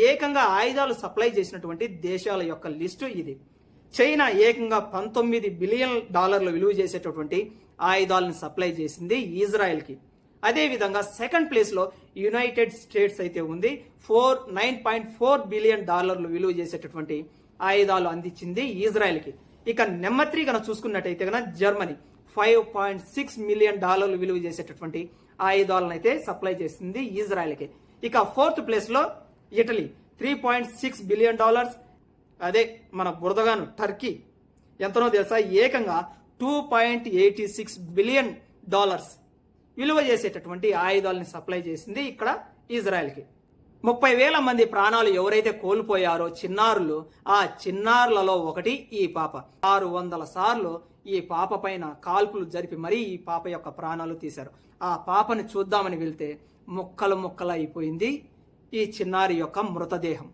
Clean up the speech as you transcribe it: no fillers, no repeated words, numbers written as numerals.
ఏకంగా ఆయుధాలు సప్లై చేసినటువంటి దేశాల యొక్క లిస్టు ఇది. చైనా ఏకంగా $19 బిలియన్ విలువ చేసేటటువంటి ఆయుధాలను సప్లై చేసింది ఇజ్రాయెల్కి. అదేవిధంగా సెకండ్ ప్లేస్లో యునైటెడ్ స్టేట్స్ అయితే ఉంది. $9.4 బిలియన్ విలువ చేసేటటువంటి ఆయుధాలు అందించింది ఇజ్రాయెల్కి. ఇక నెంబర్ 3 కనుక చూసుకున్నట్టయితే కనుక జర్మనీ $5.6 మిలియన్ విలువ చేసేటటువంటి ఆయుధాలను అయితే సప్లై చేసింది ఇజ్రాయెల్కి. ఇక ఫోర్త్ ప్లేస్లో ఇటలీ $3.6 బిలియన్. అదే మన బురదగాను టర్కీ ఎంతనో తెలుసా, ఏకంగా $2.86 బిలియన్ విలువ చేసేటటువంటి ఆయుధాలని సప్లై చేసింది ఇక్కడ ఇజ్రాయెల్కి. 30,000 మంది ప్రాణాలు ఎవరైతే కోల్పోయారో చిన్నారులు, ఆ చిన్నారులలో ఒకటి ఈ పాప. 600 సార్లు ఈ పాప పైన కాల్పులు జరిపి మరీ ఈ పాప యొక్క ప్రాణాలు తీశారు. ఆ పాపని చూద్దామని వెళ్తే ముక్కలు ముక్కలు అయిపోయింది ఈ చిన్నారి యొక్క మృతదేహం.